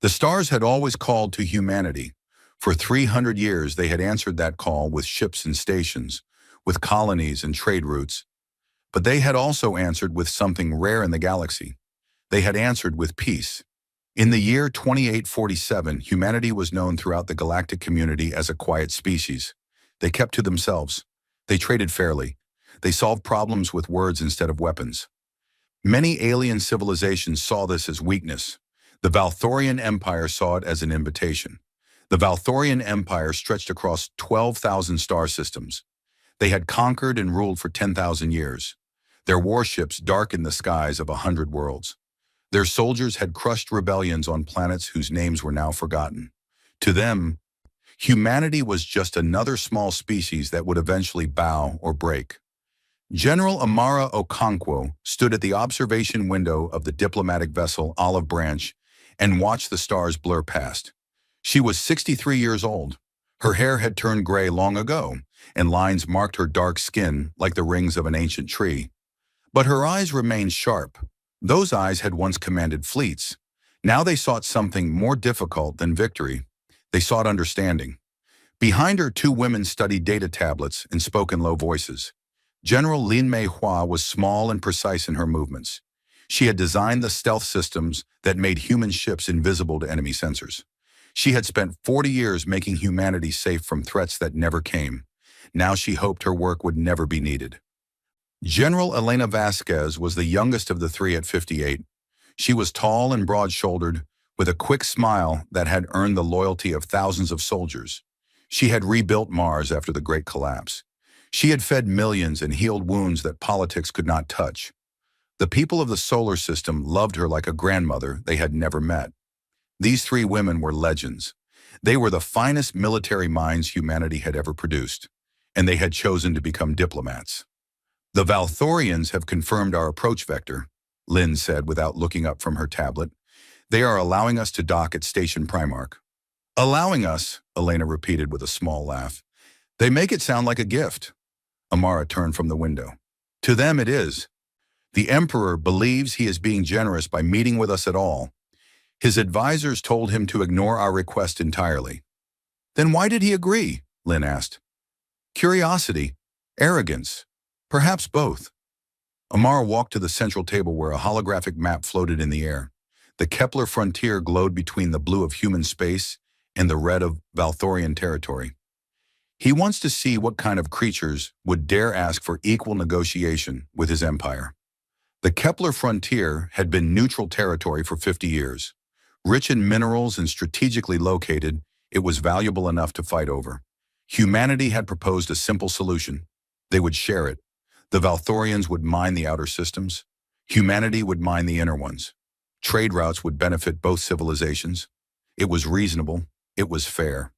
The stars had always called to humanity. For 300 years, they had answered that call with ships and stations, with colonies and trade routes. But they had also answered with something rare in the galaxy. They had answered with peace. In the year 2847, humanity was known throughout the galactic community as a quiet species. They kept to themselves. They traded fairly. They solved problems with words instead of weapons. Many alien civilizations saw this as weakness. The Valthorian Empire saw it as an invitation. The Valthorian Empire stretched across 12,000 star systems. They had conquered and ruled for 10,000 years. Their warships darkened the skies of 100 worlds. Their soldiers had crushed rebellions on planets whose names were now forgotten. To them, humanity was just another small species that would eventually bow or break. General Amara Okonkwo stood at the observation window of the diplomatic vessel Olive Branch and watched the stars blur past. She was 63 years old. Her hair had turned gray long ago, and lines marked her dark skin like the rings of an ancient tree. But her eyes remained sharp. Those eyes had once commanded fleets. Now they sought something more difficult than victory. They sought understanding. Behind her, two women studied data tablets and spoke in low voices. General Lin Mei Hua was small and precise in her movements. She had designed the stealth systems that made human ships invisible to enemy sensors. She had spent 40 years making humanity safe from threats that never came. Now she hoped her work would never be needed. General Elena Vasquez was the youngest of the three at 58. She was tall and broad-shouldered, with a quick smile that had earned the loyalty of thousands of soldiers. She had rebuilt Mars after the Great Collapse. She had fed millions and healed wounds that politics could not touch. The people of the solar system loved her like a grandmother they had never met. These three women were legends. They were the finest military minds humanity had ever produced, and they had chosen to become diplomats. "The Valthorians have confirmed our approach vector," Lynn said without looking up from her tablet. "They are allowing us to dock at Station Primarch." "Allowing us," Elena repeated with a small laugh. "They make it sound like a gift." Amara turned from the window. "To them it is. The Emperor believes he is being generous by meeting with us at all. His advisors told him to ignore our request entirely." "Then why did he agree?" Lynn asked. "Curiosity, arrogance, perhaps both." Amara walked to the central table where a holographic map floated in the air. The Kepler frontier glowed between the blue of human space and the red of Valthorian territory. He wants to see what kind of creatures would dare ask for equal negotiation with his empire. The Kepler frontier had been neutral territory for 50 years. Rich in minerals and strategically located, it was valuable enough to fight over. Humanity had proposed a simple solution. They would share it. The Valthorians would mine the outer systems. Humanity would mine the inner ones. Trade routes would benefit both civilizations. It was reasonable. It was fair.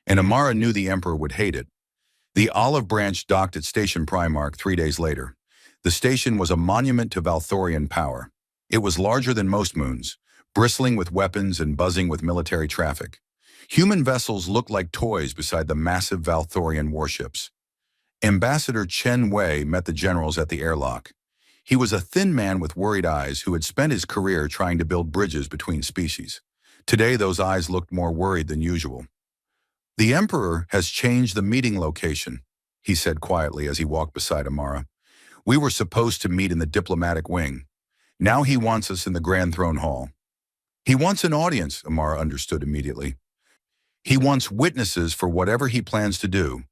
And Amara knew the Emperor would hate it. The Olive Branch docked at Station Primarch 3 days later. The station was a monument to Valthorian power. It was larger than most moons, bristling with weapons and buzzing with military traffic. Human vessels looked like toys beside the massive Valthorian warships. Ambassador Chen Wei met the generals at the airlock. He was a thin man with worried eyes who had spent his career trying to build bridges between species. Today, those eyes looked more worried than usual. "The Emperor has changed the meeting location," he said quietly as he walked beside Amara. "We were supposed to meet in the diplomatic wing. Now he wants us in the Grand Throne Hall." "He wants an audience," Amara understood immediately. "He wants witnesses for whatever he plans to do.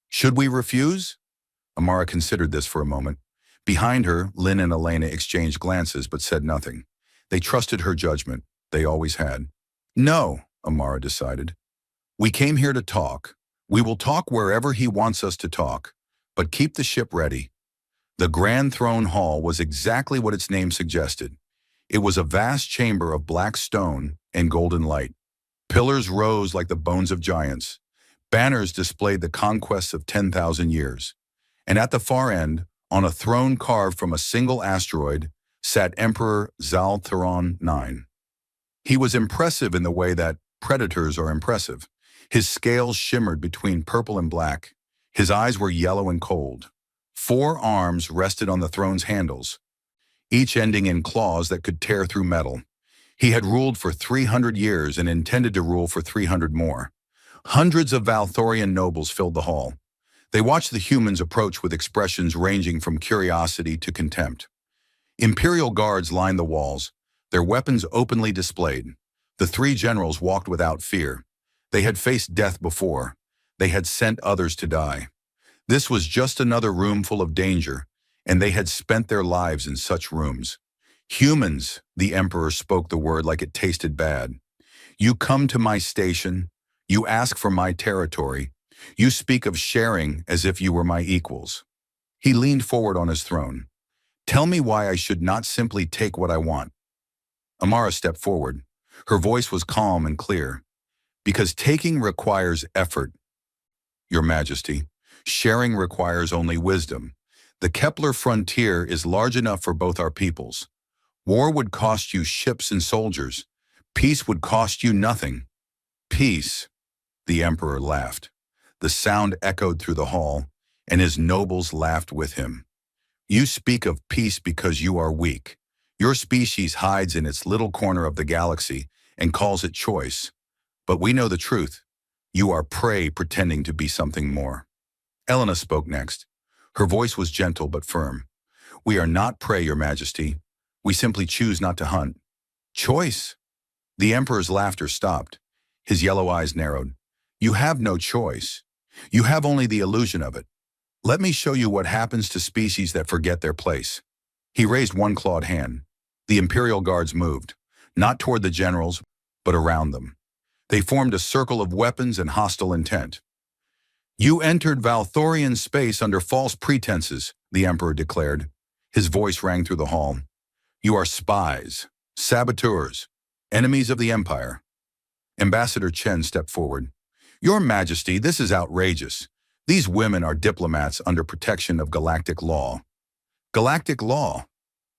Should we refuse?" Amara considered this for a moment. Behind her, Lynn and Elena exchanged glances but said nothing. They trusted her judgment. They always had. "No," Amara decided. "We came here to talk. We will talk wherever he wants us to talk, but keep the ship ready." The Grand Throne Hall was exactly what its name suggested. It was a vast chamber of black stone and golden light. Pillars rose like the bones of giants. Banners displayed the conquests of 10,000 years. And at the far end, on a throne carved from a single asteroid, sat Emperor Zaltharon IX. He was impressive in the way that predators are impressive. His scales shimmered between purple and black. His eyes were yellow and cold. 4 arms rested on the throne's handles, each ending in claws that could tear through metal. He had ruled for 300 years and intended to rule for 300 more. Hundreds of Valthorian nobles filled the hall. They watched the humans approach with expressions ranging from curiosity to contempt. Imperial guards lined the walls, their weapons openly displayed. The three generals walked without fear. They had faced death before. They had sent others to die. This was just another room full of danger, and they had spent their lives in such rooms. Humans, the Emperor spoke the word like it tasted bad. You come to my station, you ask for my territory, you speak of sharing as if you were my equals. He leaned forward on his throne. Tell me why I should not simply take what I want. Amara stepped forward. Her voice was calm and clear. Because taking requires effort, Your Majesty. Sharing requires only wisdom. The Kepler frontier is large enough for both our peoples. War would cost you ships and soldiers. Peace would cost you nothing. Peace, the Emperor laughed. The sound echoed through the hall, and his nobles laughed with him. You speak of peace because you are weak. Your species hides in its little corner of the galaxy and calls it choice. But we know the truth. You are prey pretending to be something more. Elena spoke next. Her voice was gentle but firm. We are not prey, Your Majesty. We simply choose not to hunt. Choice? The Emperor's laughter stopped. His yellow eyes narrowed. You have no choice. You have only the illusion of it. Let me show you what happens to species that forget their place. He raised one clawed hand. The Imperial guards moved, not toward the generals, but around them. They formed a circle of weapons and hostile intent. You entered Valthorian space under false pretenses, the Emperor declared. His voice rang through the hall. You are spies, saboteurs, enemies of the Empire. Ambassador Chen stepped forward. Your Majesty, this is outrageous. These women are diplomats under protection of galactic law. Galactic law?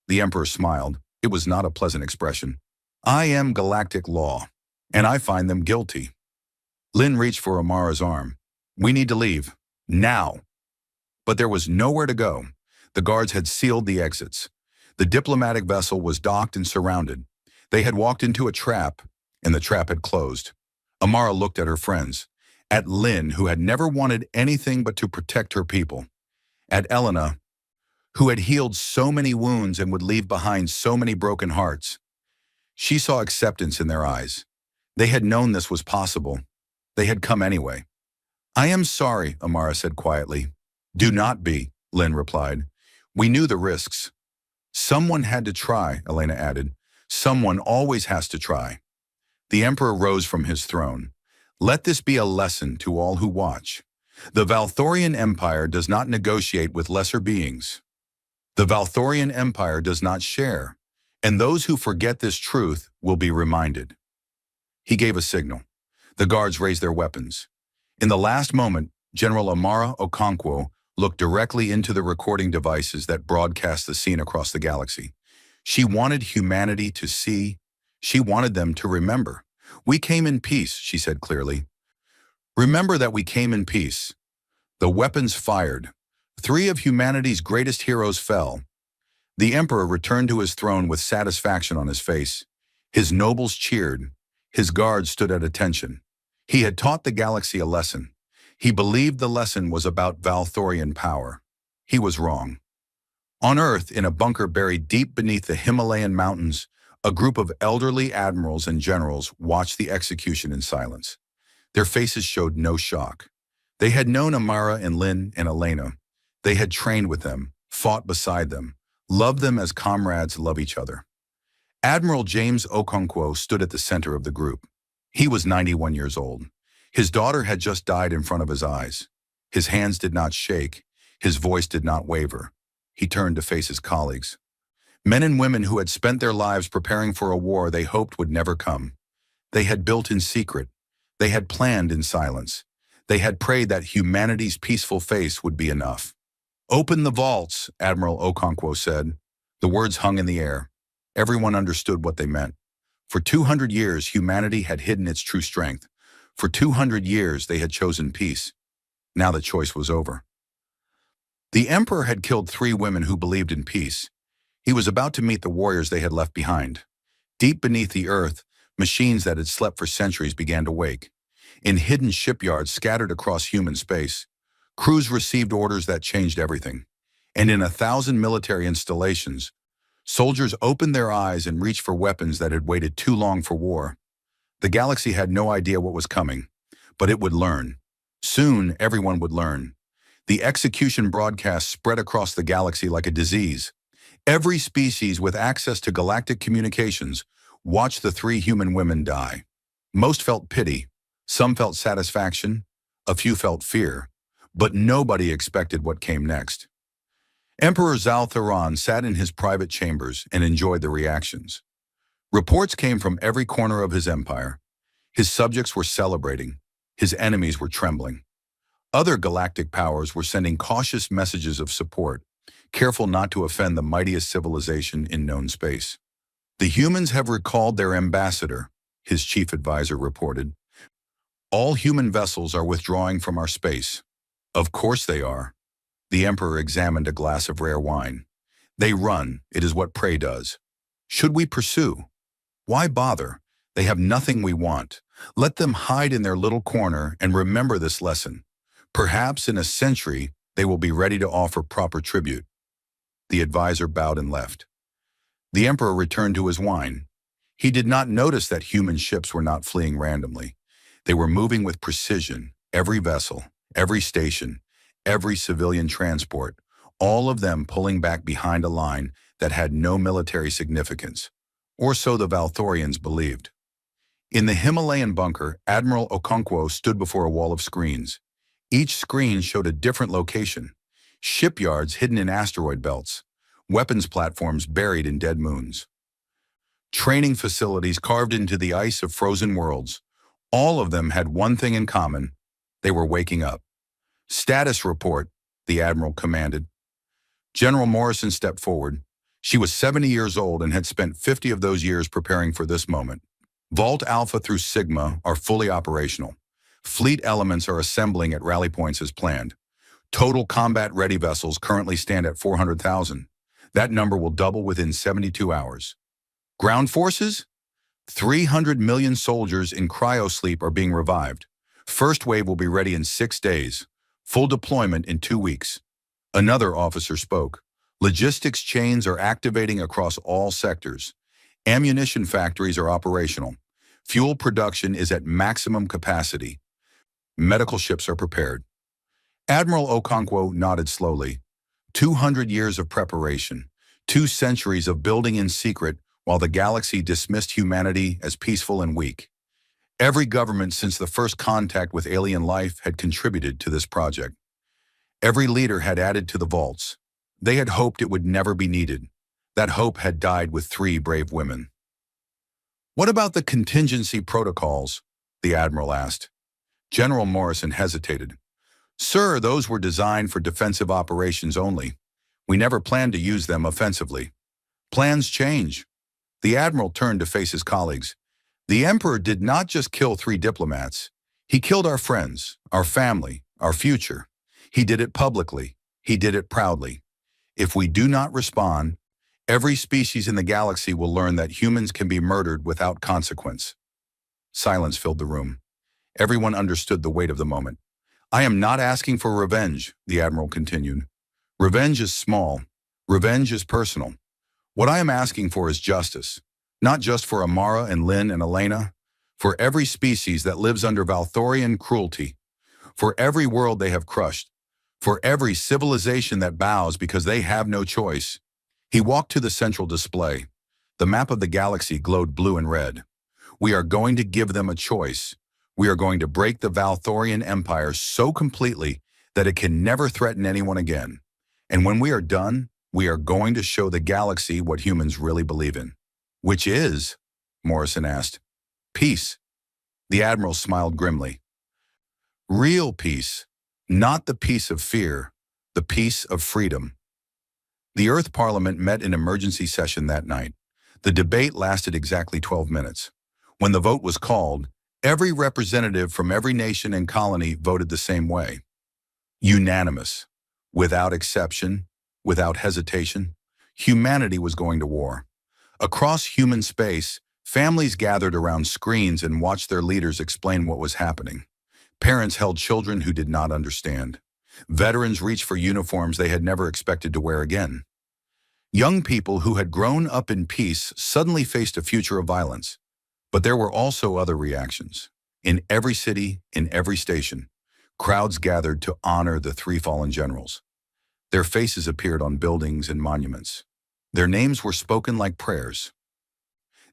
The Emperor smiled. It was not a pleasant expression. I am galactic law, and I find them guilty. Lin reached for Amara's arm. We need to leave. Now. But there was nowhere to go. The guards had sealed the exits. The diplomatic vessel was docked and surrounded. They had walked into a trap, and the trap had closed. Amara looked at her friends. At Lin, who had never wanted anything but to protect her people. At Elena, who had healed so many wounds and would leave behind so many broken hearts. She saw acceptance in their eyes. They had known this was possible. They had come anyway. I am sorry, Amara said quietly. Do not be, Lin replied. We knew the risks. Someone had to try, Elena added. Someone always has to try. The Emperor rose from his throne. Let this be a lesson to all who watch. The Valthorian Empire does not negotiate with lesser beings. The Valthorian Empire does not share, and those who forget this truth will be reminded. He gave a signal. The guards raised their weapons. In the last moment, General Amara Okonkwo looked directly into the recording devices that broadcast the scene across the galaxy. She wanted humanity to see. She wanted them to remember. We came in peace, she said clearly. Remember that we came in peace. The weapons fired. 3 of humanity's greatest heroes fell. The Emperor returned to his throne with satisfaction on his face. His nobles cheered. His guards stood at attention. He had taught the galaxy a lesson. He believed the lesson was about Valthorian power. He was wrong. On Earth, in a bunker buried deep beneath the Himalayan mountains, a group of elderly admirals and generals watched the execution in silence. Their faces showed no shock. They had known Amara and Lin and Elena. They had trained with them, fought beside them, loved them as comrades love each other. Admiral James Okonkwo stood at the center of the group. He was 91 years old. His daughter had just died in front of his eyes. His hands did not shake. His voice did not waver. He turned to face his colleagues. Men and women who had spent their lives preparing for a war they hoped would never come. They had built in secret. They had planned in silence. They had prayed that humanity's peaceful face would be enough. Open the vaults, Admiral Okonkwo said. The words hung in the air. Everyone understood what they meant. For 200 years, humanity had hidden its true strength. For 200 years, they had chosen peace. Now the choice was over. The Emperor had killed 3 women who believed in peace. He was about to meet the warriors they had left behind. Deep beneath the earth, machines that had slept for centuries began to wake. In hidden shipyards scattered across human space, crews received orders that changed everything. And in 1,000 military installations, soldiers opened their eyes and reached for weapons that had waited too long for war. The galaxy had no idea what was coming, but it would learn. Soon, everyone would learn. The execution broadcast spread across the galaxy like a disease. Every species with access to galactic communications watched the 3 human women die. Most felt pity, some felt satisfaction, a few felt fear, but nobody expected what came next. Emperor Zal sat in his private chambers and enjoyed the reactions. Reports came from every corner of his empire. His subjects were celebrating. His enemies were trembling. Other galactic powers were sending cautious messages of support, careful not to offend the mightiest civilization in known space. The humans have recalled their ambassador, his chief advisor reported. All human vessels are withdrawing from our space. Of course they are. The emperor examined a glass of rare wine. They run, it is what prey does. Should we pursue? Why bother? They have nothing we want. Let them hide in their little corner and remember this lesson. Perhaps in a century, they will be ready to offer proper tribute. The advisor bowed and left. The emperor returned to his wine. He did not notice that human ships were not fleeing randomly. They were moving with precision, every vessel, every station, every civilian transport, all of them pulling back behind a line that had no military significance. Or so the Valthorians believed. In the Himalayan bunker, Admiral Okonkwo stood before a wall of screens. Each screen showed a different location. Shipyards hidden in asteroid belts, weapons platforms buried in dead moons, training facilities carved into the ice of frozen worlds. All of them had one thing in common. They were waking up. Status report, the admiral commanded. General Morrison stepped forward. She was 70 years old and had spent 50 of those years preparing for this moment. Vault Alpha through Sigma are fully operational. Fleet elements are assembling at rally points as planned. Total combat-ready vessels currently stand at 400,000. That number will double within 72 hours. Ground forces? 300 million soldiers in cryosleep are being revived. First wave will be ready in 6 days. Full deployment in 2 weeks. Another officer spoke. Logistics chains are activating across all sectors. Ammunition factories are operational. Fuel production is at maximum capacity. Medical ships are prepared. Admiral Okonkwo nodded slowly. 200 years of preparation, 2 centuries of building in secret while the galaxy dismissed humanity as peaceful and weak. Every government since the first contact with alien life had contributed to this project. Every leader had added to the vaults. They had hoped it would never be needed. That hope had died with 3 brave women. What about the contingency protocols? The admiral asked. General Morrison hesitated. Sir, those were designed for defensive operations only. We never planned to use them offensively. Plans change. The admiral turned to face his colleagues. The emperor did not just kill 3 diplomats. He killed our friends, our family, our future. He did it publicly. He did it proudly. If we do not respond, every species in the galaxy will learn that humans can be murdered without consequence. Silence filled the room. Everyone understood the weight of the moment. I am not asking for revenge, the admiral continued. Revenge is small. Revenge is personal. What I am asking for is justice. Not just for Amara and Lynn and Elena, for every species that lives under Valthorian cruelty, for every world they have crushed, for every civilization that bows because they have no choice. He walked to the central display. The map of the galaxy glowed blue and red. We are going to give them a choice. We are going to break the Valthorian Empire so completely that it can never threaten anyone again. And when we are done, we are going to show the galaxy what humans really believe in. Which is? Morrison asked. Peace. The admiral smiled grimly. Real peace, not the peace of fear, the peace of freedom. The Earth Parliament met in emergency session that night. The debate lasted exactly 12 minutes. When the vote was called, every representative from every nation and colony voted the same way. Unanimous, without exception, without hesitation, humanity was going to war. Across human space, Families gathered around screens and watched their leaders explain what was happening. Parents held children who did not understand. Veterans reached for uniforms they had never expected to wear again. Young people who had grown up in peace suddenly faced a future of violence. But there were also other reactions. In every city, in every station, crowds gathered to honor the three fallen generals. Their faces appeared on buildings and monuments. Their names were spoken like prayers.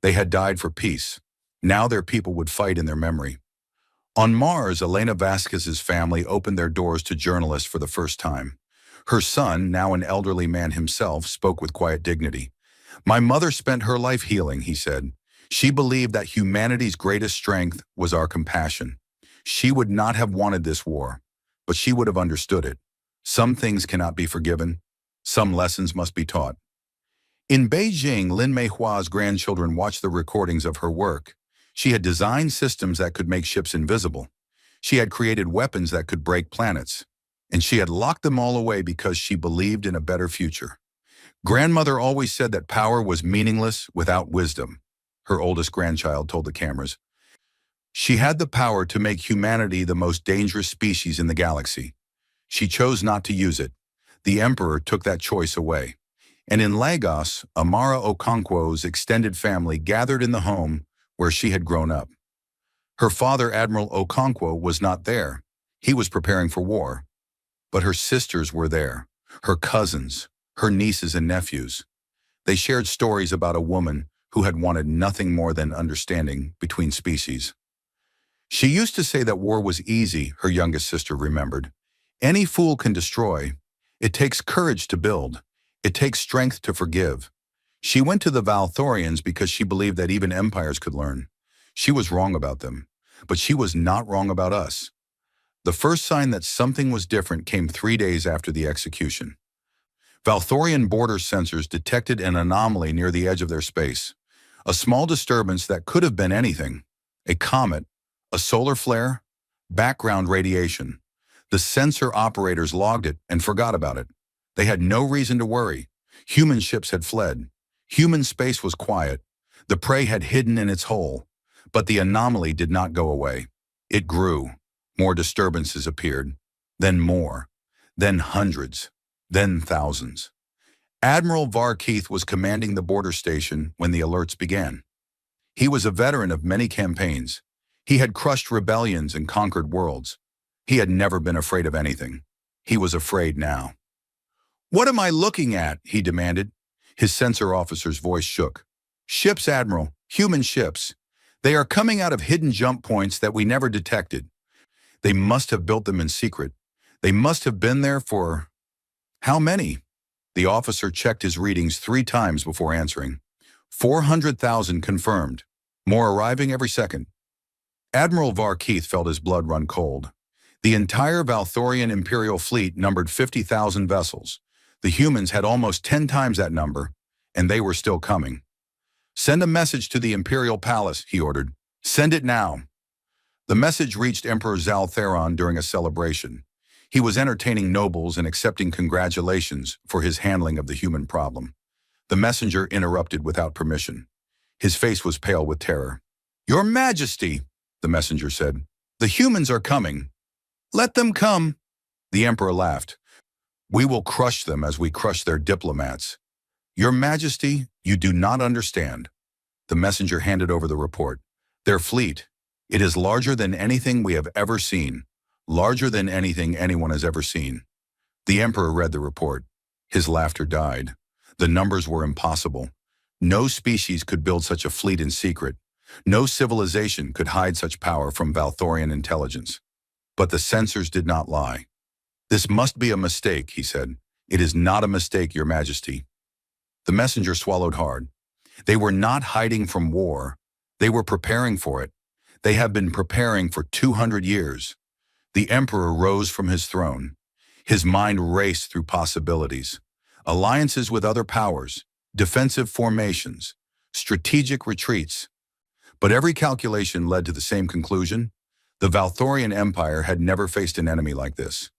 They had died for peace. Now their people would fight in their memory. On Mars, Elena Vasquez's family opened their doors to journalists for the first time. Her son, now an elderly man himself, spoke with quiet dignity. "My mother spent her life healing," he said. "She believed that humanity's greatest strength was our compassion. She would not have wanted this war, but she would have understood it. Some things cannot be forgiven. Some lessons must be taught." In Beijing, Lin Meihua's grandchildren watched the recordings of her work. She had designed systems that could make ships invisible. She had created weapons that could break planets. And she had locked them all away because she believed in a better future. "Grandmother always said that power was meaningless without wisdom," her oldest grandchild told the cameras. "She had the power to make humanity the most dangerous species in the galaxy. She chose not to use it. The Emperor took that choice away." And in Lagos, Amara Okonkwo's extended family gathered in the home where she had grown up. Her father, Admiral Okonkwo, was not there. He was preparing for war. But her sisters were there, her cousins, her nieces and nephews. They shared stories about a woman who had wanted nothing more than understanding between species. "She used to say that war was easy," her youngest sister remembered. "Any fool can destroy. It takes courage to build. It takes strength to forgive." She went to the Valthorians because she believed that even empires could learn. She was wrong about them, but she was not wrong about us. The first sign that something was different came 3 days after the execution. Valthorian border sensors detected an anomaly near the edge of their space. A small disturbance that could have been anything. A comet, a solar flare, background radiation. The sensor operators logged it and forgot about it. They had no reason to worry. Human ships had fled. Human space was quiet. The prey had hidden in its hole. But the anomaly did not go away. It grew. More disturbances appeared. Then more. Then hundreds. Then thousands. Admiral Varkeith was commanding the border station when the alerts began. He was a veteran of many campaigns. He had crushed rebellions and conquered worlds. He had never been afraid of anything. He was afraid now. "What am I looking at?" he demanded. His sensor officer's voice shook. "Ships, Admiral. Human ships. They are coming out of hidden jump points that we never detected. They must have built them in secret. They must have been there for... How many?" The officer checked his readings 3 times before answering. 400,000 confirmed. More arriving every second. Admiral Varkeith felt his blood run cold. The entire Valthorian Imperial fleet numbered 50,000 vessels. The humans had almost 10 times that number, and they were still coming. "Send a message to the Imperial Palace," he ordered. "Send it now." The message reached Emperor Zaltheron during a celebration. He was entertaining nobles and accepting congratulations for his handling of the human problem. The messenger interrupted without permission. His face was pale with terror. "Your Majesty," the messenger said, "the humans are coming." "Let them come." The emperor laughed. "We will crush them as we crush their diplomats." "Your Majesty, you do not understand." The messenger handed over the report. "Their fleet. It is larger than anything we have ever seen. Larger than anything anyone has ever seen." The emperor read the report. His laughter died. The numbers were impossible. No species could build such a fleet in secret. No civilization could hide such power from Valthorian intelligence. But the sensors did not lie. "This must be a mistake," he said. "It is not a mistake, Your Majesty." The messenger swallowed hard. They were not hiding from war. They were preparing for it. They have been preparing for 200 years. The emperor rose from his throne. His mind raced through possibilities. Alliances with other powers, defensive formations, strategic retreats. But every calculation led to the same conclusion. The Valthorian Empire had never faced an enemy like this.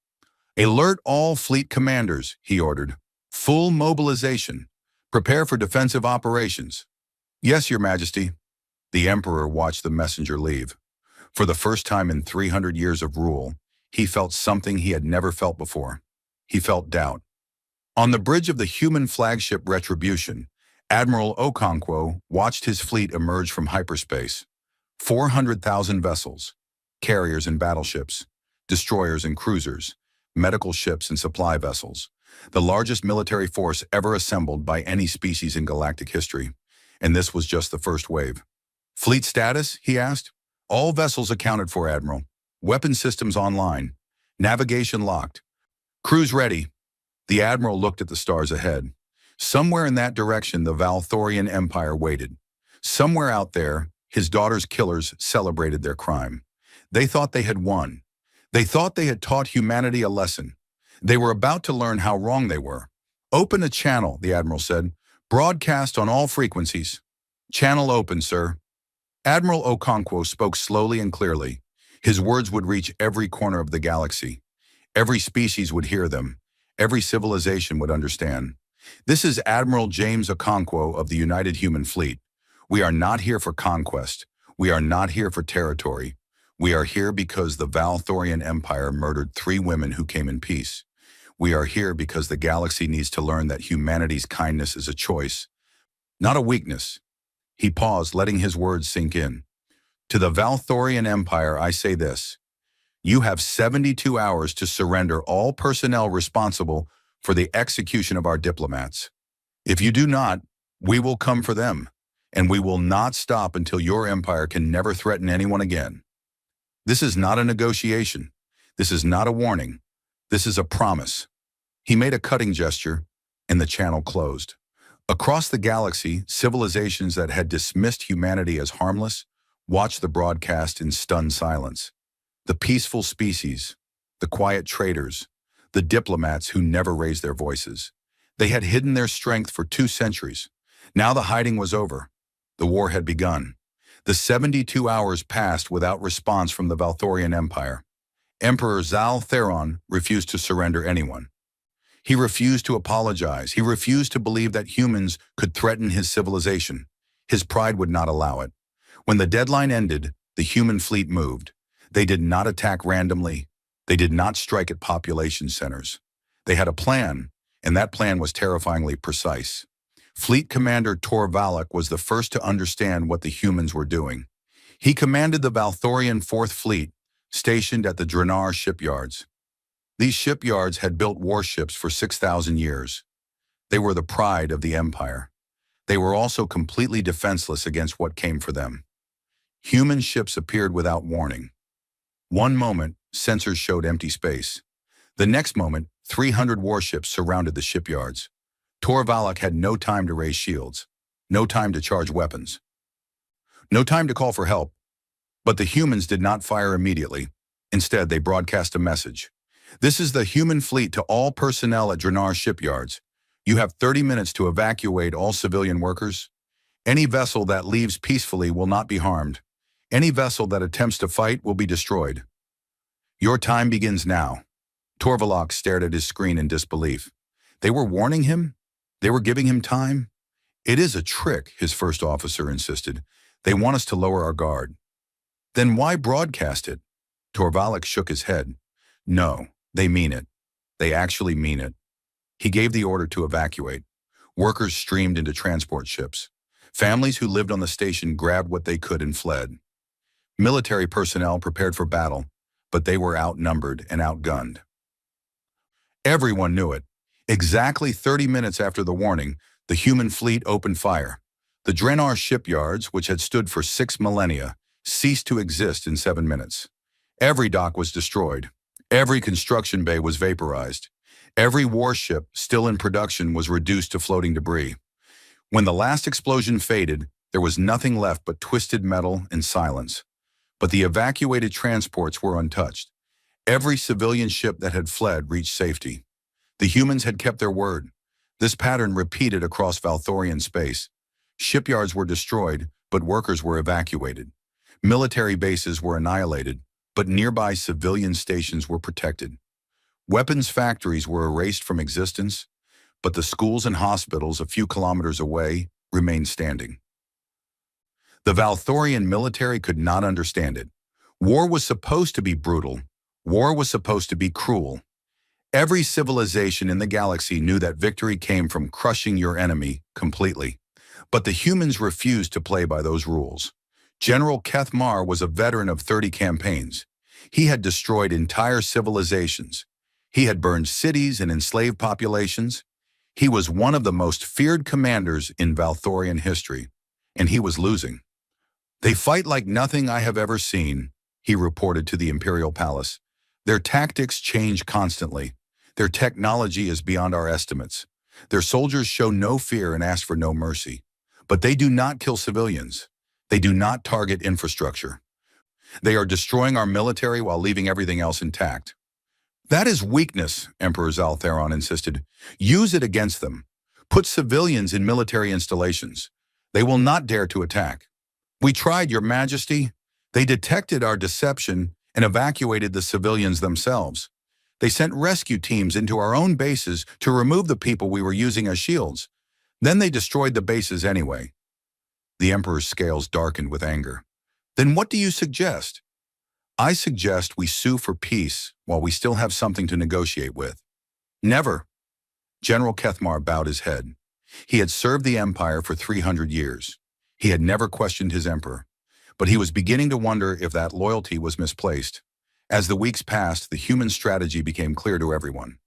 "Alert all fleet commanders," he ordered. "Full mobilization. Prepare for defensive operations." "Yes, Your Majesty." The Emperor watched the messenger leave. For the first time in 300 years of rule, he felt something he had never felt before. He felt doubt. On the bridge of the human flagship Retribution, Admiral Okonkwo watched his fleet emerge from hyperspace. 400,000 vessels, carriers and battleships, destroyers and cruisers, medical ships and supply vessels, the largest military force ever assembled by any species in galactic history. And this was just the first wave. Fleet status, he asked. All vessels accounted for, Admiral. Weapon systems online. Navigation locked. Crews ready. The Admiral looked at the stars ahead. Somewhere in that direction, the Valthorian Empire waited. Somewhere out there, his daughter's killers celebrated their crime. They thought they had won. They thought they had taught humanity a lesson. They were about to learn how wrong they were. Open a channel, the Admiral said. Broadcast on all frequencies. Channel open, sir. Admiral Okonkwo spoke slowly and clearly. His words would reach every corner of the galaxy. Every species would hear them. Every civilization would understand. This is Admiral James Okonkwo of the United Human Fleet. We are not here for conquest. We are not here for territory. We are here because the Valthorian Empire murdered 3 women who came in peace. We are here because the galaxy needs to learn that humanity's kindness is a choice, not a weakness. He paused, letting his words sink in. To the Valthorian Empire, I say this. You have 72 hours to surrender all personnel responsible for the execution of our diplomats. If you do not, we will come for them, and we will not stop until your empire can never threaten anyone again. This is not a negotiation. This is not a warning. This is a promise. He made a cutting gesture, and the channel closed. Across the galaxy, civilizations that had dismissed humanity as harmless watched the broadcast in stunned silence. The peaceful species, the quiet traders, the diplomats who never raised their voices. They had hidden their strength for 2 centuries. Now the hiding was over. The war had begun. The 72 hours passed without response from the Valthorian Empire. Emperor Zal Theron refused to surrender anyone. He refused to apologize. He refused to believe that humans could threaten his civilization. His pride would not allow it. When the deadline ended, the human fleet moved. They did not attack randomly. They did not strike at population centers. They had a plan, and that plan was terrifyingly precise. Fleet Commander Tor Valak was the first to understand what the humans were doing. He commanded the Valthorian 4th Fleet, stationed at the Draenor shipyards. These shipyards had built warships for 6,000 years. They were the pride of the Empire. They were also completely defenseless against what came for them. Human ships appeared without warning. One moment, sensors showed empty space. The next moment, 300 warships surrounded the shipyards. Tor Valak had no time to raise shields, no time to charge weapons, no time to call for help. But the humans did not fire immediately. Instead, they broadcast a message. This is the human fleet to all personnel at Draenor shipyards. You have 30 minutes to evacuate all civilian workers. Any vessel that leaves peacefully will not be harmed. Any vessel that attempts to fight will be destroyed. Your time begins now. Tor Valak stared at his screen in disbelief. They were warning him? They were giving him time? It is a trick, his first officer insisted. They want us to lower our guard. Then why broadcast it? Tor Valak shook his head. No, they mean it. They actually mean it. He gave the order to evacuate. Workers streamed into transport ships. Families who lived on the station grabbed what they could and fled. Military personnel prepared for battle, but they were outnumbered and outgunned. Everyone knew it. Exactly 30 minutes after the warning, the human fleet opened fire. The Draenor shipyards, which had stood for 6 millennia, ceased to exist in 7 minutes. Every dock was destroyed. Every construction bay was vaporized. Every warship still in production was reduced to floating debris. When the last explosion faded, there was nothing left but twisted metal and silence. But the evacuated transports were untouched. Every civilian ship that had fled reached safety. The humans had kept their word. This pattern repeated across Valthorian space. Shipyards were destroyed, but workers were evacuated. Military bases were annihilated, but nearby civilian stations were protected. Weapons factories were erased from existence, but the schools and hospitals a few kilometers away remained standing. The Valthorian military could not understand it. War was supposed to be brutal. War was supposed to be cruel. Every civilization in the galaxy knew that victory came from crushing your enemy completely. But the humans refused to play by those rules. General Kethmar was a veteran of 30 campaigns. He had destroyed entire civilizations. He had burned cities and enslaved populations. He was one of the most feared commanders in Valthorian history, and he was losing. "They fight like nothing I have ever seen," he reported to the Imperial Palace. "Their tactics change constantly. Their technology is beyond our estimates. Their soldiers show no fear and ask for no mercy. But they do not kill civilians. They do not target infrastructure. They are destroying our military while leaving everything else intact." "That is weakness," Emperor Zaltheron insisted. "Use it against them. Put civilians in military installations. They will not dare to attack." "We tried, Your Majesty. They detected our deception and evacuated the civilians themselves. They sent rescue teams into our own bases to remove the people we were using as shields. Then they destroyed the bases anyway." The Emperor's scales darkened with anger. "Then what do you suggest?" "I suggest we sue for peace while we still have something to negotiate with." "Never." General Kethmar bowed his head. He had served the Empire for 300 years. He had never questioned his emperor, but he was beginning to wonder if that loyalty was misplaced. As the weeks passed, the human strategy became clear to everyone.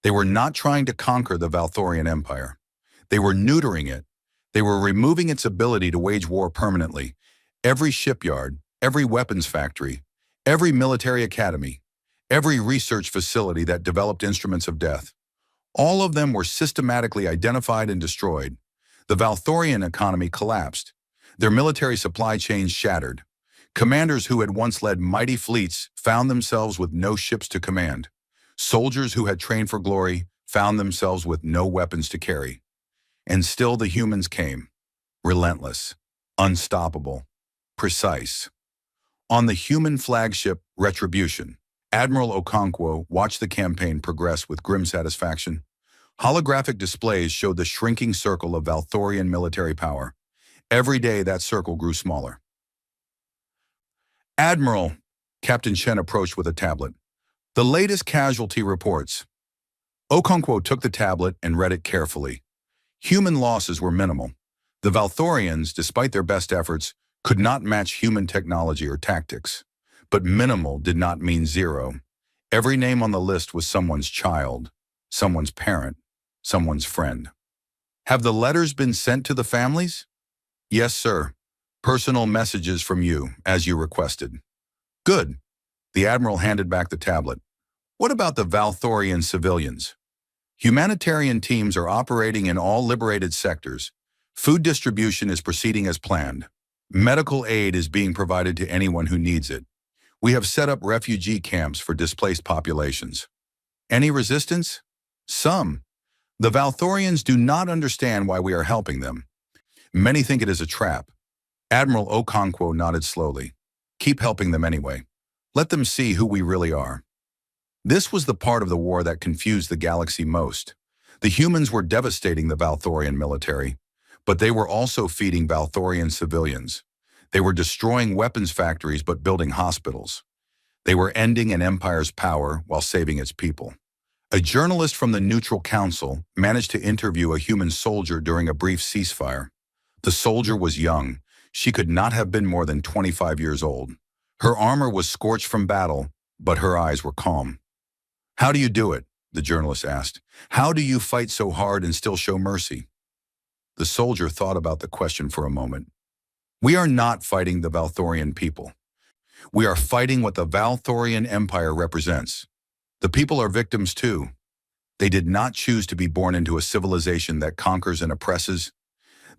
They were not trying to conquer the Valthorian Empire. They were neutering it. They were removing its ability to wage war permanently. Every shipyard, every weapons factory, every military academy, every research facility that developed instruments of death, all of them were systematically identified and destroyed. The Valthorian economy collapsed. Their military supply chains shattered. Commanders who had once led mighty fleets found themselves with no ships to command. Soldiers who had trained for glory found themselves with no weapons to carry. And still the humans came, relentless, unstoppable, precise. On the human flagship Retribution, Admiral Okonkwo watched the campaign progress with grim satisfaction. Holographic displays showed the shrinking circle of Valthorian military power. Every day that circle grew smaller. "Admiral," Captain Chen approached with a tablet. "The latest casualty reports." Okonkwo took the tablet and read it carefully. Human losses were minimal. The Valthorians, despite their best efforts, could not match human technology or tactics. But minimal did not mean zero. Every name on the list was someone's child, someone's parent, someone's friend. "Have the letters been sent to the families?" "Yes, sir. Personal messages from you, as you requested." "Good." The Admiral handed back the tablet. "What about the Valthorian civilians?" "Humanitarian teams are operating in all liberated sectors. Food distribution is proceeding as planned. Medical aid is being provided to anyone who needs it. We have set up refugee camps for displaced populations." "Any resistance?" "Some. The Valthorians do not understand why we are helping them. Many think it is a trap." Admiral Okonkwo nodded slowly. "Keep helping them anyway. Let them see who we really are." This was the part of the war that confused the galaxy most. The humans were devastating the Valthorian military, but they were also feeding Valthorian civilians. They were destroying weapons factories but building hospitals. They were ending an empire's power while saving its people. A journalist from the Neutral Council managed to interview a human soldier during a brief ceasefire. The soldier was young. She could not have been more than 25 years old. Her armor was scorched from battle, but her eyes were calm. "How do you do it?" the journalist asked. "How do you fight so hard and still show mercy?" The soldier thought about the question for a moment. "We are not fighting the Valthorian people. We are fighting what the Valthorian Empire represents. The people are victims too. They did not choose to be born into a civilization that conquers and oppresses.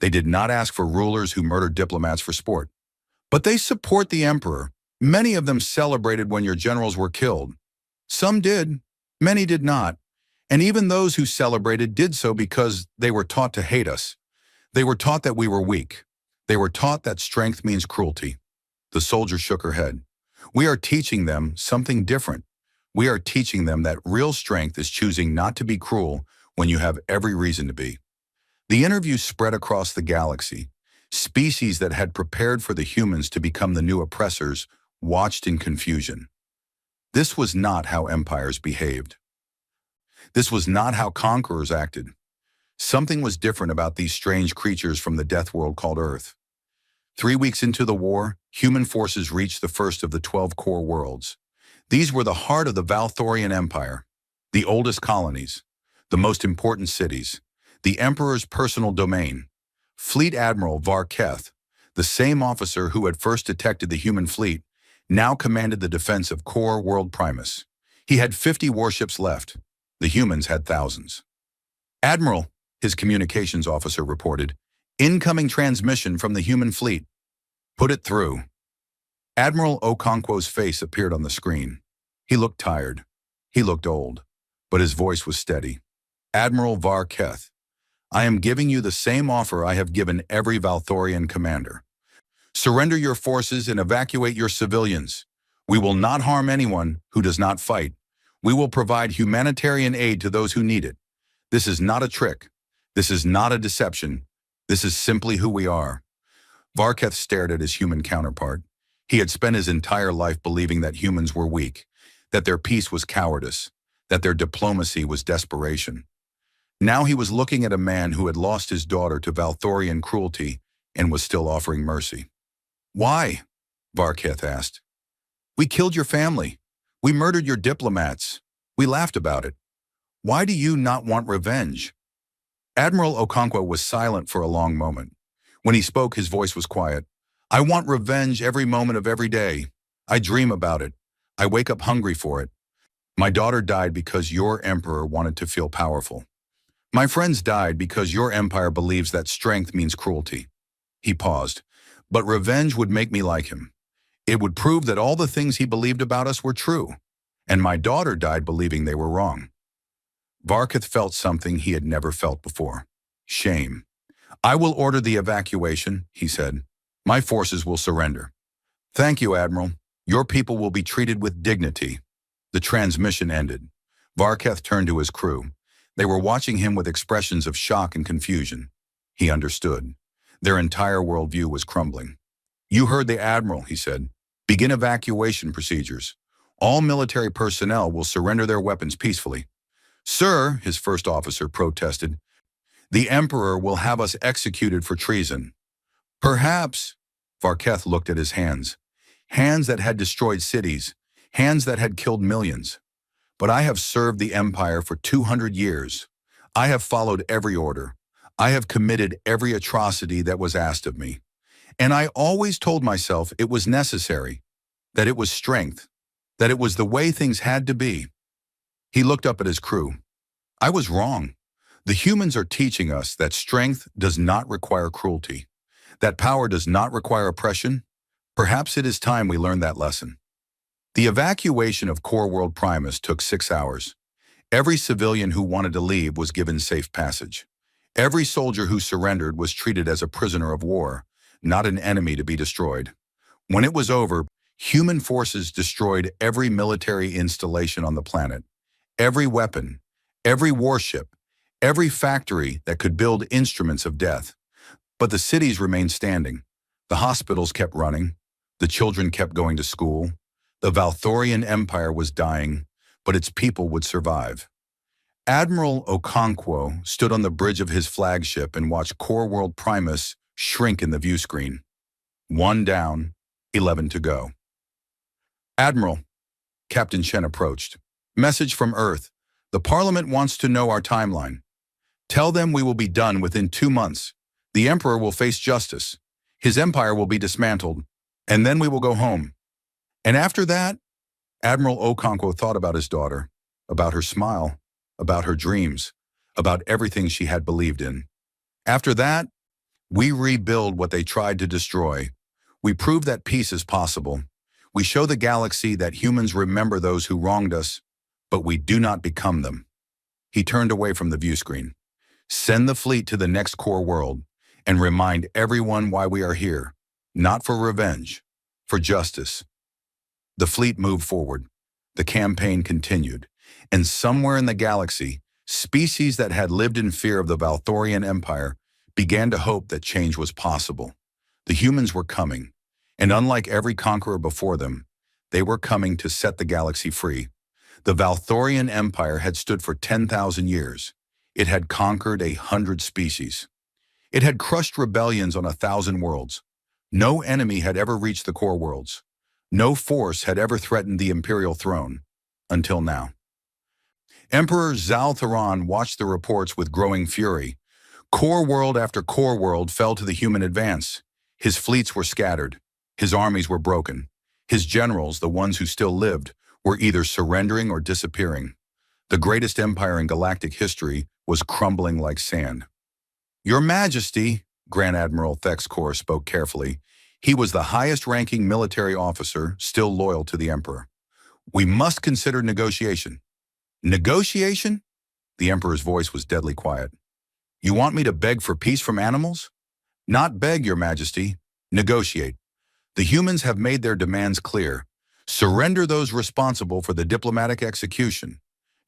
They did not ask for rulers who murder diplomats for sport. But they support the emperor. Many of them celebrated when your generals were killed. Some did, many did not. And even those who celebrated did so because they were taught to hate us. They were taught that we were weak. They were taught that strength means cruelty." The soldier shook her head. "We are teaching them something different. We are teaching them that real strength is choosing not to be cruel when you have every reason to be." The interview spread across the galaxy. Species that had prepared for the humans to become the new oppressors watched in confusion. This was not how empires behaved. This was not how conquerors acted. Something was different about these strange creatures from the death world called Earth. 3 weeks into the war, human forces reached the first of the 12 core worlds. These were the heart of the Valthorian Empire, the oldest colonies, the most important cities, the Emperor's personal domain. Fleet Admiral Varketh, the same officer who had first detected the human fleet, now commanded the defense of Core World Primus. He had 50 warships left. The humans had thousands. "Admiral," his communications officer reported, "incoming transmission from the human fleet." "Put it through." Admiral Okonkwo's face appeared on the screen. He looked tired. He looked old. But his voice was steady. "Admiral Varketh, I am giving you the same offer I have given every Valthorian commander. Surrender your forces and evacuate your civilians. We will not harm anyone who does not fight. We will provide humanitarian aid to those who need it. This is not a trick. This is not a deception. This is simply who we are." Varketh stared at his human counterpart. He had spent his entire life believing that humans were weak, that their peace was cowardice, that their diplomacy was desperation. Now he was looking at a man who had lost his daughter to Valthorian cruelty and was still offering mercy. "Why?" Varketh asked. "We killed your family. We murdered your diplomats. We laughed about it. Why do you not want revenge?" Admiral Okonkwo was silent for a long moment. When he spoke, his voice was quiet. "I want revenge every moment of every day. I dream about it. I wake up hungry for it. My daughter died because your emperor wanted to feel powerful. My friends died because your empire believes that strength means cruelty." He paused. "But revenge would make me like him. It would prove that all the things he believed about us were true. And my daughter died believing they were wrong." Varketh felt something he had never felt before. Shame. "I will order the evacuation," he said. "My forces will surrender." "Thank you, Admiral. Your people will be treated with dignity." The transmission ended. Varketh turned to his crew. They were watching him with expressions of shock and confusion. He understood. Their entire worldview was crumbling. "You heard the Admiral," he said. "Begin evacuation procedures. All military personnel will surrender their weapons peacefully." "Sir," his first officer protested, "the Emperor will have us executed for treason." "Perhaps." Varketh looked at his hands. Hands that had destroyed cities. Hands that had killed millions. "But I have served the Empire for 200 years. I have followed every order. I have committed every atrocity that was asked of me. And I always told myself it was necessary, that it was strength, that it was the way things had to be." He looked up at his crew. "I was wrong. The humans are teaching us that strength does not require cruelty, that power does not require oppression. Perhaps it is time we learn that lesson." The evacuation of Core World Primus took 6 hours. Every civilian who wanted to leave was given safe passage. Every soldier who surrendered was treated as a prisoner of war, not an enemy to be destroyed. When it was over, human forces destroyed every military installation on the planet, every weapon, every warship, every factory that could build instruments of death. But the cities remained standing. The hospitals kept running. The children kept going to school. The Valthorian Empire was dying, but its people would survive. Admiral Okonkwo stood on the bridge of his flagship and watched Core World Primus shrink in the view screen. 1 down, 11 to go. "Admiral," Captain Chen approached. "Message from Earth. The Parliament wants to know our timeline. Tell them we will be done within 2 months. The Emperor will face justice. His empire will be dismantled. And then we will go home. And after that," Admiral Okonkwo thought about his daughter, about her smile, about her dreams, about everything she had believed in. "After that, we rebuild what they tried to destroy. We prove that peace is possible. We show the galaxy that humans remember those who wronged us, but we do not become them." He turned away from the view screen. "Send the fleet to the next core world and remind everyone why we are here, not for revenge, for justice." The fleet moved forward. The campaign continued. And somewhere in the galaxy, species that had lived in fear of the Valthorian Empire began to hope that change was possible. The humans were coming, and unlike every conqueror before them, they were coming to set the galaxy free. The Valthorian Empire had stood for 10,000 years. It had conquered 100 species. It had crushed rebellions on 1,000 worlds. No enemy had ever reached the core worlds. No force had ever threatened the imperial throne, until now. Emperor Zaltharan watched the reports with growing fury. Core world after core world fell to the human advance. His fleets were scattered. His armies were broken. His generals, the ones who still lived, were either surrendering or disappearing. The greatest empire in galactic history was crumbling like sand. Your Majesty, Grand Admiral Thexkor spoke carefully. He was the highest-ranking military officer, still loyal to the Emperor. We must consider negotiation. Negotiation? The Emperor's voice was deadly quiet. You want me to beg for peace from animals? Not beg, Your Majesty. Negotiate. The humans have made their demands clear. Surrender those responsible for the diplomatic execution.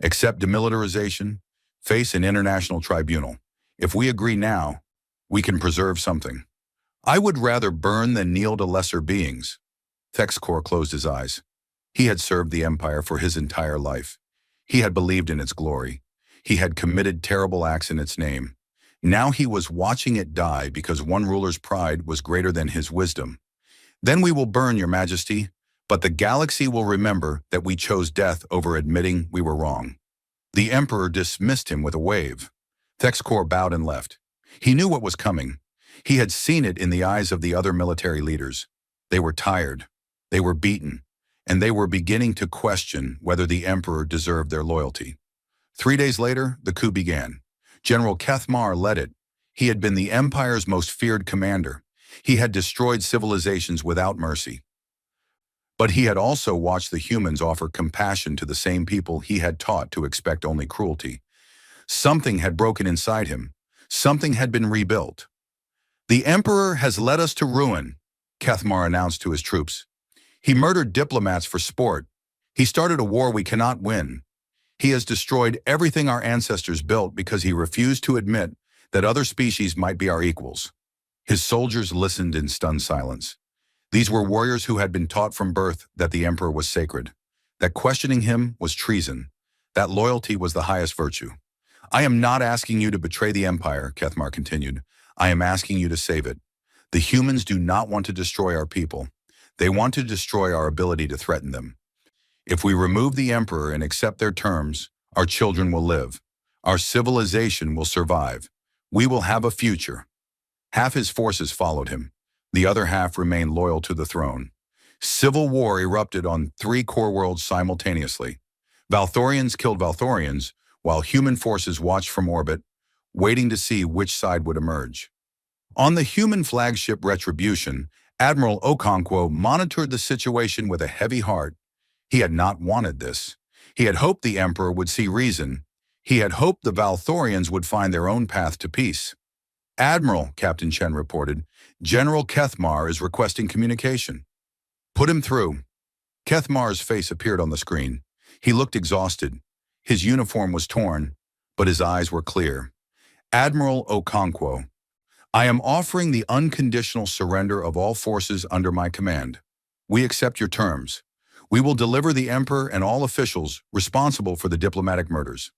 Accept demilitarization. Face an international tribunal. If we agree now, we can preserve something. I would rather burn than kneel to lesser beings. Thexkor closed his eyes. He had served the Empire for his entire life. He had believed in its glory. He had committed terrible acts in its name. Now he was watching it die because one ruler's pride was greater than his wisdom. Then we will burn, Your Majesty, but the galaxy will remember that we chose death over admitting we were wrong. The Emperor dismissed him with a wave. Thexkor bowed and left. He knew what was coming. He had seen it in the eyes of the other military leaders. They were tired. They were beaten. And they were beginning to question whether the Emperor deserved their loyalty. 3 days later, the coup began. General Kethmar led it. He had been the Empire's most feared commander. He had destroyed civilizations without mercy. But he had also watched the humans offer compassion to the same people he had taught to expect only cruelty. Something had broken inside him. Something had been rebuilt. The Emperor has led us to ruin, Kethmar announced to his troops. He murdered diplomats for sport. He started a war we cannot win. He has destroyed everything our ancestors built because he refused to admit that other species might be our equals. His soldiers listened in stunned silence. These were warriors who had been taught from birth that the Emperor was sacred, that questioning him was treason, that loyalty was the highest virtue. I am not asking you to betray the Empire, Kethmar continued. I am asking you to save it. The humans do not want to destroy our people. They want to destroy our ability to threaten them. If we remove the Emperor and accept their terms, our children will live. Our civilization will survive. We will have a future. Half his forces followed him. The other half remained loyal to the throne. Civil war erupted on 3 core worlds simultaneously. Valthorians killed Valthorians, while human forces watched from orbit, waiting to see which side would emerge. On the human flagship Retribution, Admiral Okonkwo monitored the situation with a heavy heart. He had not wanted this. He had hoped the Emperor would see reason. He had hoped the Valthorians would find their own path to peace. Admiral, Captain Chen reported, General Kethmar is requesting communication. Put him through. Kethmar's face appeared on the screen. He looked exhausted. His uniform was torn, but his eyes were clear. Admiral Okonkwo, I am offering the unconditional surrender of all forces under my command. We accept your terms. We will deliver the Emperor and all officials responsible for the diplomatic murders.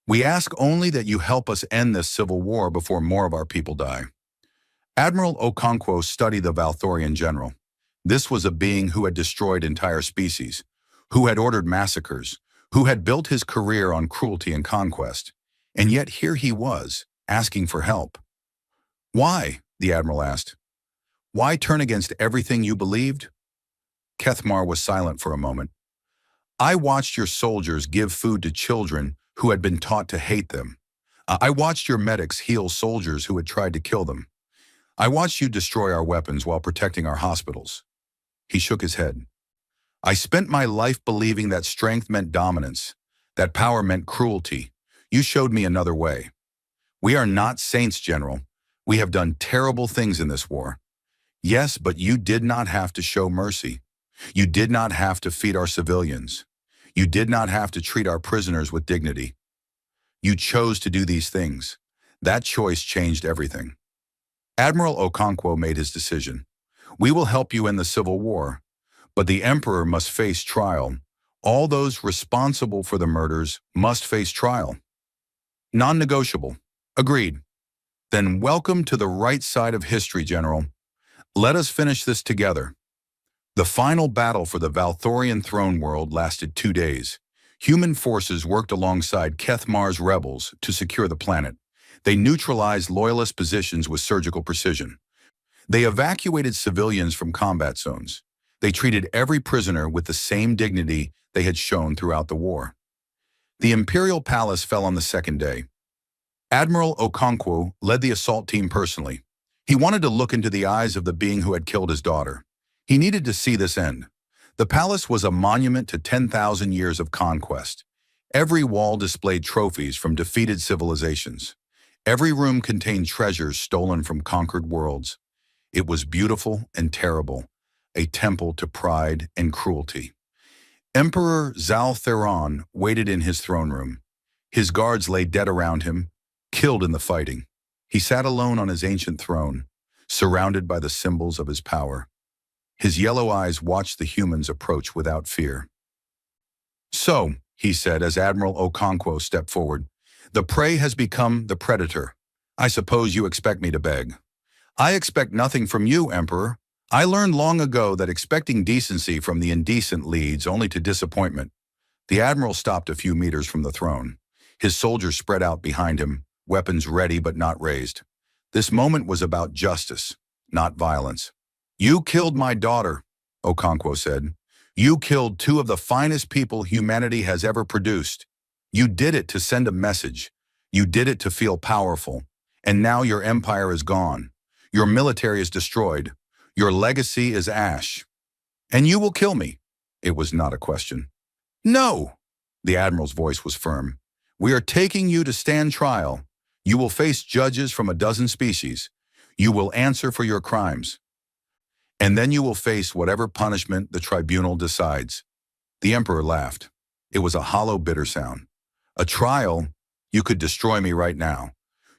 We ask only that you help us end this civil war before more of our people die. Admiral Okonkwo studied the Valthorian general. This was a being who had destroyed entire species, who had ordered massacres, who had built his career on cruelty and conquest. And yet here he was, asking for help. Why? The Admiral asked. Why turn against everything you believed? Kethmar was silent for a moment. I watched your soldiers give food to children who had been taught to hate them. I watched your medics heal soldiers who had tried to kill them. I watched you destroy our weapons while protecting our hospitals. He shook his head. I spent my life believing that strength meant dominance, that power meant cruelty. You showed me another way. We are not saints, General. We have done terrible things in this war. Yes, but you did not have to show mercy. You did not have to feed our civilians. You did not have to treat our prisoners with dignity. You chose to do these things. That choice changed everything. Admiral Okonkwo made his decision. We will help you in the civil war, but the emperor must face trial. All those responsible for the murders must face trial. Non-negotiable. Agreed. Then welcome to the right side of history, General. Let us finish this together. The final battle for the Valthorian throne world lasted 2 days. Human forces worked alongside Kethmar's rebels to secure the planet. They neutralized loyalist positions with surgical precision. They evacuated civilians from combat zones. They treated every prisoner with the same dignity they had shown throughout the war. The Imperial Palace fell on the second day. Admiral Okonkwo led the assault team personally. He wanted to look into the eyes of the being who had killed his daughter. He needed to see this end. The palace was a monument to 10,000 years of conquest. Every wall displayed trophies from defeated civilizations. Every room contained treasures stolen from conquered worlds. It was beautiful and terrible, a temple to pride and cruelty. Emperor Zal Theron waited in his throne room. His guards lay dead around him, killed in the fighting. He sat alone on his ancient throne, surrounded by the symbols of his power. His yellow eyes watched the humans approach without fear. So, he said as Admiral Okonkwo stepped forward, the prey has become the predator. I suppose you expect me to beg. I expect nothing from you, Emperor. I learned long ago that expecting decency from the indecent leads only to disappointment. The Admiral stopped a few meters from the throne. His soldiers spread out behind him, weapons ready but not raised. This moment was about justice, not violence. You killed my daughter, Okonkwo said. You killed 2 of the finest people humanity has ever produced. You did it to send a message. You did it to feel powerful. And now your empire is gone. Your military is destroyed. Your legacy is ash. And you will kill me. It was not a question. No! The Admiral's voice was firm. We are taking you to stand trial. You will face judges from a dozen species. You will answer for your crimes. And then you will face whatever punishment the tribunal decides. The Emperor laughed. It was a hollow, bitter sound. A trial? You could destroy me right now.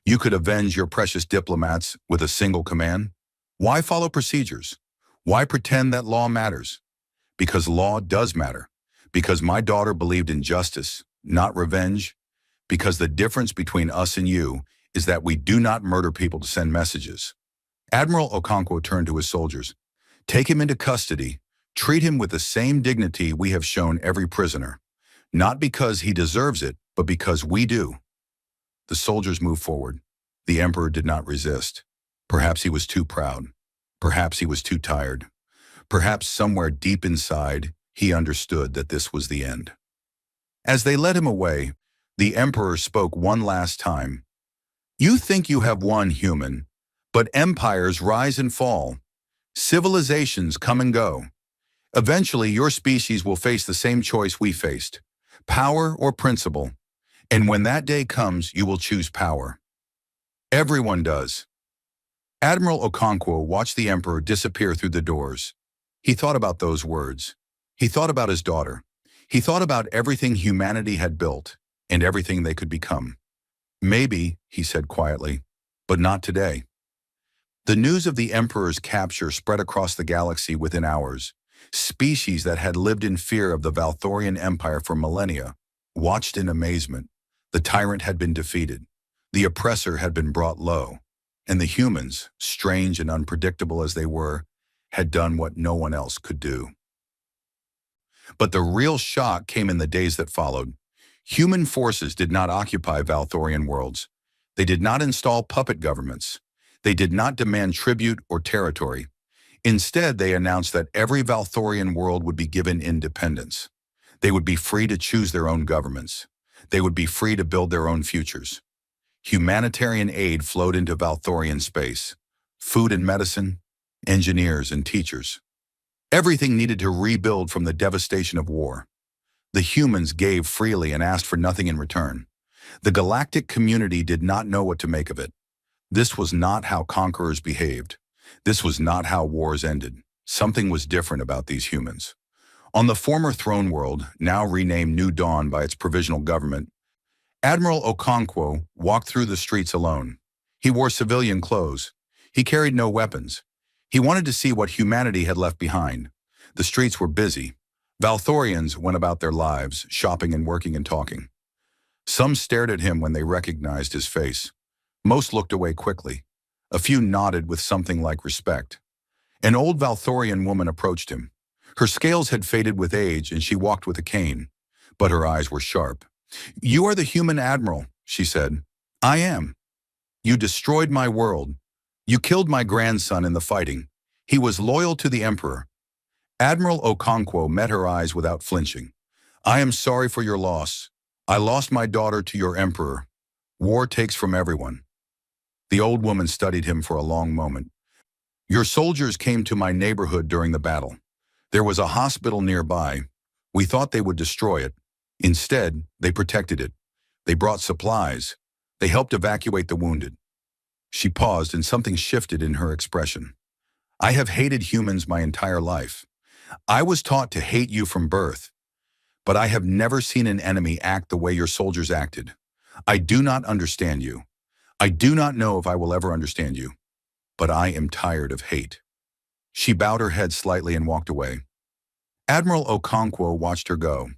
You could avenge your precious diplomats with a single command. Why follow procedures? Why pretend that law matters? Because law does matter. Because my daughter believed in justice, not revenge. Because the difference between us and you is that we do not murder people to send messages. Admiral Okonkwo turned to his soldiers. Take him into custody. Treat him with the same dignity we have shown every prisoner. Not because he deserves it, but because we do. The soldiers moved forward. The Emperor did not resist. Perhaps he was too proud. Perhaps he was too tired. Perhaps somewhere deep inside, he understood that this was the end. As they led him away, the Emperor spoke one last time. You think you have won, human, but empires rise and fall. Civilizations come and go. Eventually, your species will face the same choice we faced, power or principle. And when that day comes, you will choose power. Everyone does. Admiral Okonkwo watched the Emperor disappear through the doors. He thought about those words. He thought about his daughter. He thought about everything humanity had built and everything they could become. Maybe, he said quietly, but not today. The news of the Emperor's capture spread across the galaxy within hours. Species that had lived in fear of the Valthorian Empire for millennia watched in amazement. The tyrant had been defeated. The oppressor had been brought low. And the humans, strange and unpredictable as they were, had done what no one else could do. But the real shock came in the days that followed. Human forces did not occupy Valthorian worlds. They did not install puppet governments. They did not demand tribute or territory. Instead, they announced that every Valthorian world would be given independence. They would be free to choose their own governments. They would be free to build their own futures. Humanitarian aid flowed into Valthorian space. Food and medicine, engineers and teachers. Everything needed to rebuild from the devastation of war. The humans gave freely and asked for nothing in return. The galactic community did not know what to make of it. This was not how conquerors behaved. This was not how wars ended. Something was different about these humans. On the former throne world, now renamed New Dawn by its provisional government, Admiral Okonkwo walked through the streets alone. He wore civilian clothes. He carried no weapons. He wanted to see what humanity had left behind. The streets were busy. Valthorians went about their lives, shopping and working and talking. Some stared at him when they recognized his face. Most looked away quickly. A few nodded with something like respect. An old Valthorian woman approached him. Her scales had faded with age and she walked with a cane, but her eyes were sharp. "You are the human admiral," she said. "I am. You destroyed my world. You killed my grandson in the fighting. He was loyal to the Emperor." Admiral Okonkwo met her eyes without flinching. "I am sorry for your loss. I lost my daughter to your Emperor. War takes from everyone." The old woman studied him for a long moment. "Your soldiers came to my neighborhood during the battle. There was a hospital nearby. We thought they would destroy it. Instead, they protected it. They brought supplies. They helped evacuate the wounded." She paused and something shifted in her expression. "I have hated humans my entire life. I was taught to hate you from birth. But I have never seen an enemy act the way your soldiers acted. I do not understand you. I do not know if I will ever understand you. But I am tired of hate." She bowed her head slightly and walked away. Admiral Okonkwo watched her go.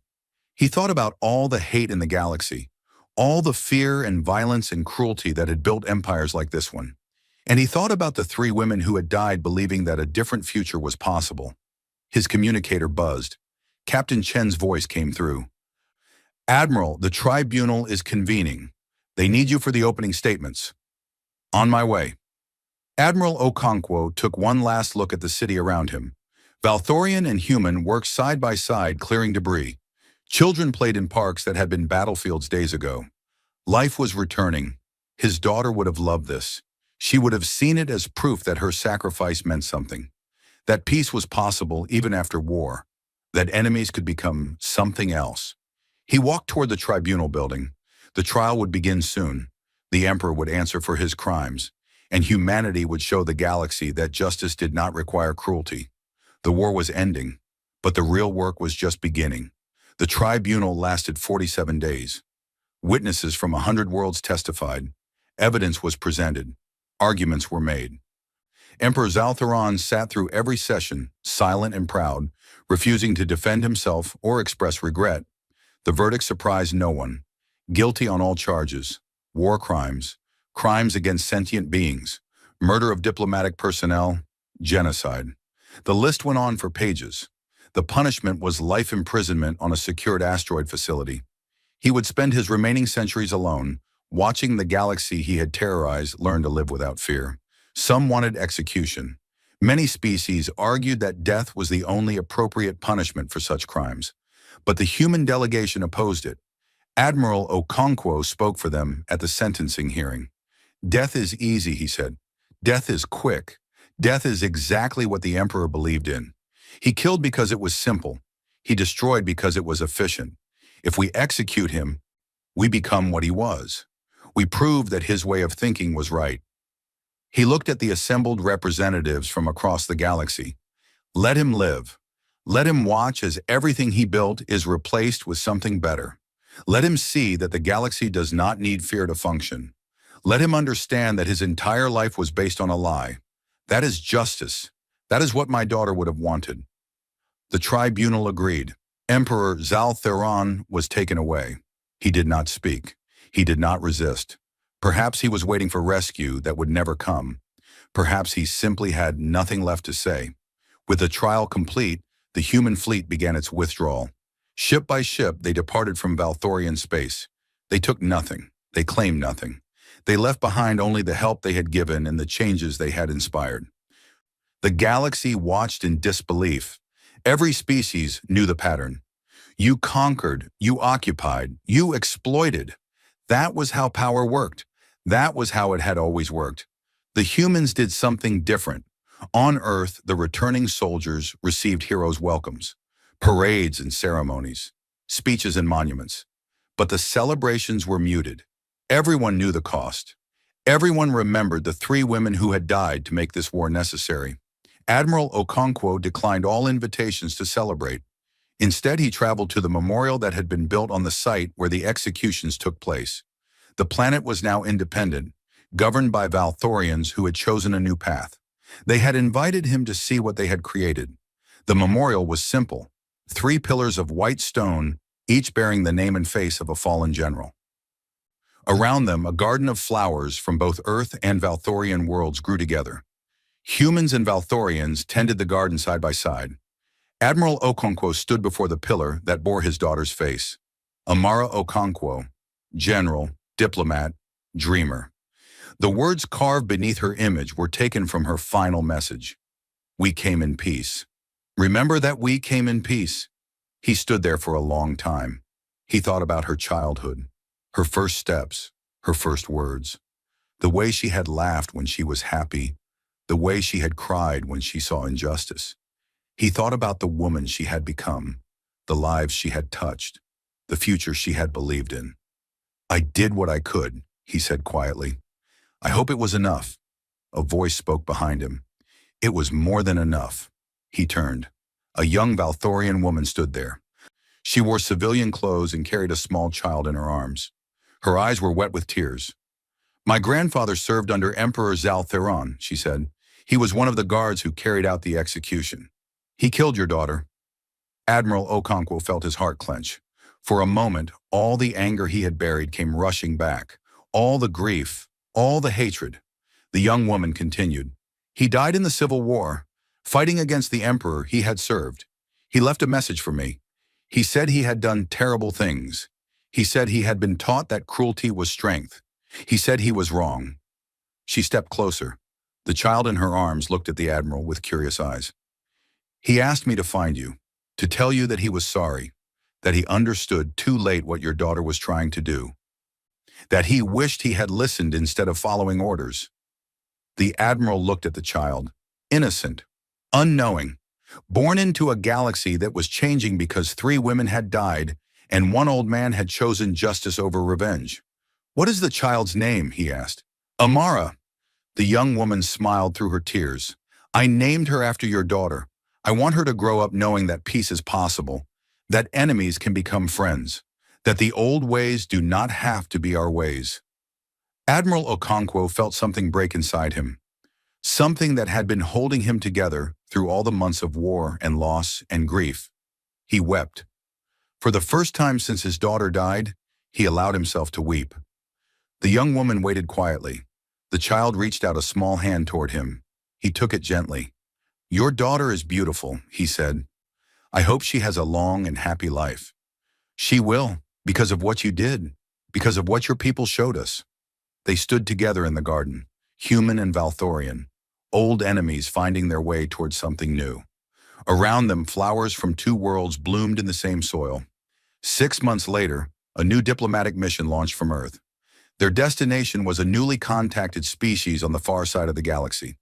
He thought about all the hate in the galaxy, all the fear and violence and cruelty that had built empires like this one. And he thought about the 3 women who had died believing that a different future was possible. His communicator buzzed. Captain Chen's voice came through. "Admiral, the tribunal is convening. They need you for the opening statements." "On my way." Admiral Okonkwo took one last look at the city around him. Valthorian and human worked side by side clearing debris. Children played in parks that had been battlefields days ago. Life was returning. His daughter would have loved this. She would have seen it as proof that her sacrifice meant something. That peace was possible even after war. That enemies could become something else. He walked toward the tribunal building. The trial would begin soon. The Emperor would answer for his crimes, and humanity would show the galaxy that justice did not require cruelty. The war was ending, but the real work was just beginning. The tribunal lasted 47 days. Witnesses from 100 worlds testified. Evidence was presented. Arguments were made. Emperor Zaltharon sat through every session, silent and proud, refusing to defend himself or express regret. The verdict surprised no one. Guilty on all charges: war crimes, crimes against sentient beings, murder of diplomatic personnel, genocide. The list went on for pages. The punishment was life imprisonment on a secured asteroid facility. He would spend his remaining centuries alone, watching the galaxy he had terrorized learn to live without fear. Some wanted execution. Many species argued that death was the only appropriate punishment for such crimes. But the human delegation opposed it. Admiral Okonkwo spoke for them at the sentencing hearing. "Death is easy," he said. "Death is quick. Death is exactly what the Emperor believed in. He killed because it was simple. He destroyed because it was efficient. If we execute him, we become what he was. We prove that his way of thinking was right." He looked at the assembled representatives from across the galaxy. "Let him live. Let him watch as everything he built is replaced with something better. Let him see that the galaxy does not need fear to function. Let him understand that his entire life was based on a lie. That is justice. That is what my daughter would have wanted." The tribunal agreed. Emperor Zaltharon was taken away. He did not speak. He did not resist. Perhaps he was waiting for rescue that would never come. Perhaps he simply had nothing left to say. With the trial complete, the human fleet began its withdrawal. Ship by ship, they departed from Valthorian space. They took nothing. They claimed nothing. They left behind only the help they had given and the changes they had inspired. The galaxy watched in disbelief. Every species knew the pattern. You conquered, you occupied, you exploited. That was how power worked. That was how it had always worked. The humans did something different. On Earth, the returning soldiers received heroes' welcomes, parades and ceremonies, speeches and monuments. But the celebrations were muted. Everyone knew the cost. Everyone remembered the 3 women who had died to make this war necessary. Admiral Okonkwo declined all invitations to celebrate. Instead, he traveled to the memorial that had been built on the site where the executions took place. The planet was now independent. governed by Valthorians who had chosen a new path. They had invited him to see what they had created. The memorial was simple: 3 pillars of white stone, each bearing the name and face of a fallen general. Around them, a garden of flowers from both Earth and Valthorian worlds grew together. Humans and Valthorians tended the garden side by side. Admiral Okonkwo stood before the pillar that bore his daughter's face. Amara Okonkwo, general, diplomat, dreamer. The words carved beneath her image were taken from her final message. We came in peace. Remember that we came in peace. He stood there for a long time. He thought about her childhood, her first steps, her first words, the way she had laughed when she was happy, the way she had cried when she saw injustice. He thought about the woman she had become, the lives she had touched, the future she had believed in. I did what I could, he said quietly. I hope it was enough. A voice spoke behind him. It was more than enough. He turned. A young Valthorian woman stood there. She wore civilian clothes and carried a small child in her arms. Her eyes were wet with tears. My grandfather served under Emperor Zaltheron, she said. He was one of the guards who carried out the execution. He killed your daughter. Admiral Okonkwo felt his heart clench. For a moment, all the anger he had buried came rushing back. All the grief, all the hatred. The young woman continued. He died in the Civil War, fighting against the emperor he had served. He left a message for me. He said he had done terrible things. He said he had been taught that cruelty was strength. He said he was wrong. She stepped closer. The child in her arms looked at the admiral with curious eyes. He asked me to find you, to tell you that he was sorry, that he understood too late what your daughter was trying to do, that he wished he had listened instead of following orders. The admiral looked at the child, innocent, unknowing, born into a galaxy that was changing because 3 women had died and 1 old man had chosen justice over revenge. What is the child's name? He asked. Amara. The young woman smiled through her tears. I named her after your daughter. I want her to grow up knowing that peace is possible, that enemies can become friends, that the old ways do not have to be our ways. Admiral Okonkwo felt something break inside him, something that had been holding him together through all the months of war and loss and grief. He wept. For the first time since his daughter died, he allowed himself to weep. The young woman waited quietly. The child reached out a small hand toward him. He took it gently. Your daughter is beautiful, he said. I hope she has a long and happy life. She will, because of what you did, because of what your people showed us. They stood together in the garden, human and Valthorian, old enemies finding their way towards something new. Around them, flowers from 2 worlds bloomed in the same soil. 6 months later, a new diplomatic mission launched from Earth. Their destination was a newly contacted species on the far side of the galaxy.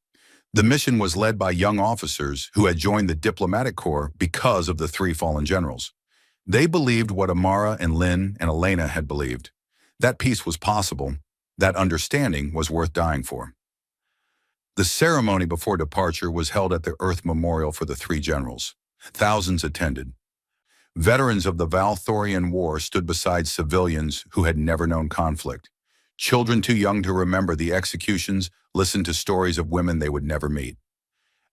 The mission was led by young officers who had joined the diplomatic corps because of the 3 fallen generals. They believed what Amara and Lynn and Elena had believed. That peace was possible. That understanding was worth dying for. The ceremony before departure was held at the Earth Memorial for the 3 generals. Thousands attended. Veterans of the Valthorian War stood beside civilians who had never known conflict. Children too young to remember the executions listened to stories of women they would never meet.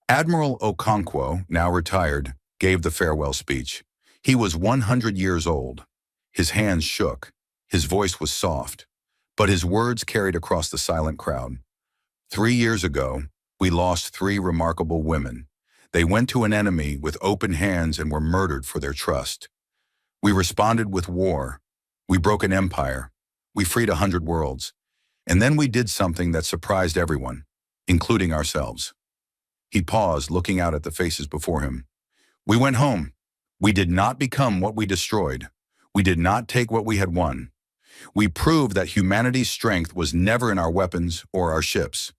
Admiral Okonkwo, now retired, gave the farewell speech. He was 100 years old. His hands shook. His voice was soft, but his words carried across the silent crowd. 3 years ago, we lost 3 remarkable women. They went to an enemy with open hands and were murdered for their trust. We responded with war. We broke an empire. We freed 100 worlds. And then we did something that surprised everyone, including ourselves. He paused, looking out at the faces before him. We went home. We did not become what we destroyed. We did not take what we had won. We proved that humanity's strength was never in our weapons or our ships.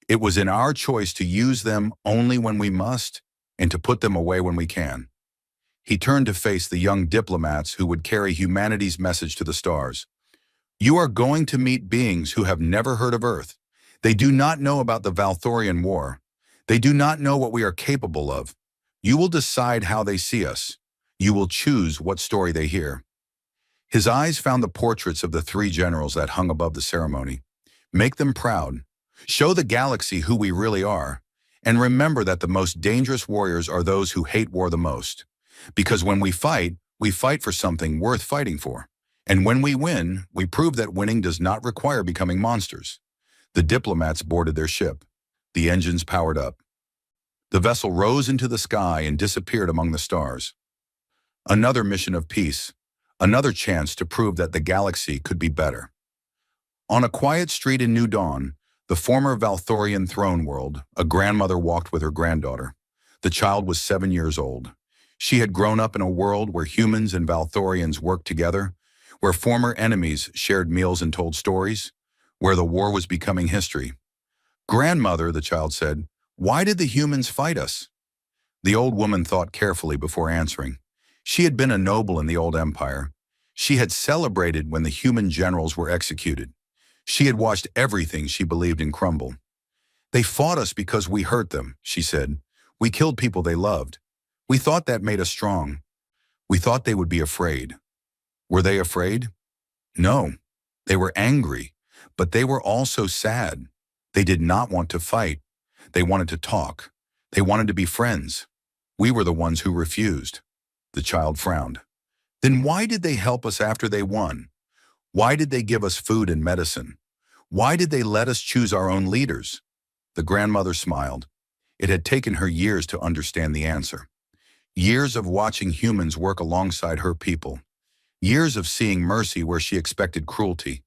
It was in our choice to use them only when we must and to put them away when we can. He turned to face the young diplomats who would carry humanity's message to the stars. You are going to meet beings who have never heard of Earth. They do not know about the Valthorian War. They do not know what we are capable of. You will decide how they see us. You will choose what story they hear. His eyes found the portraits of the 3 generals that hung above the ceremony. Make them proud. Show the galaxy who we really are. And remember that the most dangerous warriors are those who hate war the most. Because when we fight for something worth fighting for. And when we win, we prove that winning does not require becoming monsters. The diplomats boarded their ship. The engines powered up. The vessel rose into the sky and disappeared among the stars. Another mission of peace. Another chance to prove that the galaxy could be better. On a quiet street in New Dawn, the former Valthorian throne world, a grandmother walked with her granddaughter. The child was 7 years old. She had grown up in a world where humans and Valthorians worked together, where former enemies shared meals and told stories, where the war was becoming history. "Grandmother," the child said, "why did the humans fight us?" The old woman thought carefully before answering. She had been a noble in the old empire. She had celebrated when the human generals were executed. She had watched everything she believed in crumble. "They fought us because we hurt them," she said. "We killed people they loved. We thought that made us strong. We thought they would be afraid." Were they afraid? No. They were angry, but they were also sad. They did not want to fight. They wanted to talk. They wanted to be friends. We were the ones who refused. The child frowned. Then why did they help us after they won? Why did they give us food and medicine? Why did they let us choose our own leaders? The grandmother smiled. It had taken her years to understand the answer. Years of watching humans work alongside her people. Years of seeing mercy where she expected cruelty.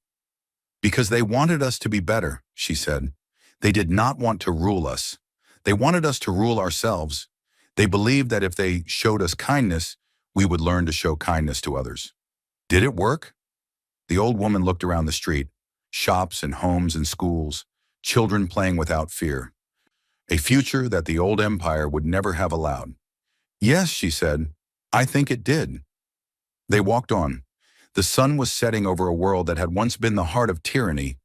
"Because they wanted us to be better," she said. "They did not want to rule us. They wanted us to rule ourselves. They believed that if they showed us kindness, we would learn to show kindness to others." Did it work? The old woman looked around the street. Shops and homes and schools. Children playing without fear. A future that the old empire would never have allowed. "Yes," she said. "I think it did." They walked on. The sun was setting over a world that had once been the heart of tyranny.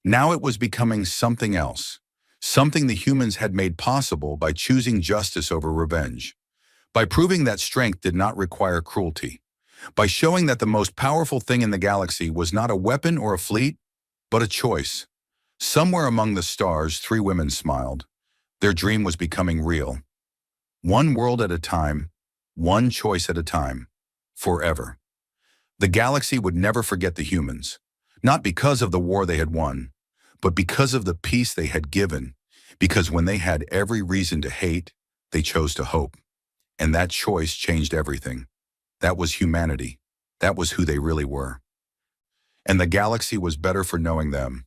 Now it was becoming something else. Something the humans had made possible by choosing justice over revenge. By proving that strength did not require cruelty. By showing that the most powerful thing in the galaxy was not a weapon or a fleet, but a choice. Somewhere among the stars, 3 women smiled. Their dream was becoming real. One world at a time, one choice at a time, forever. The galaxy would never forget the humans, not because of the war they had won, but because of the peace they had given, because when they had every reason to hate, they chose to hope. And that choice changed everything. That was humanity. That was who they really were. And the galaxy was better for knowing them.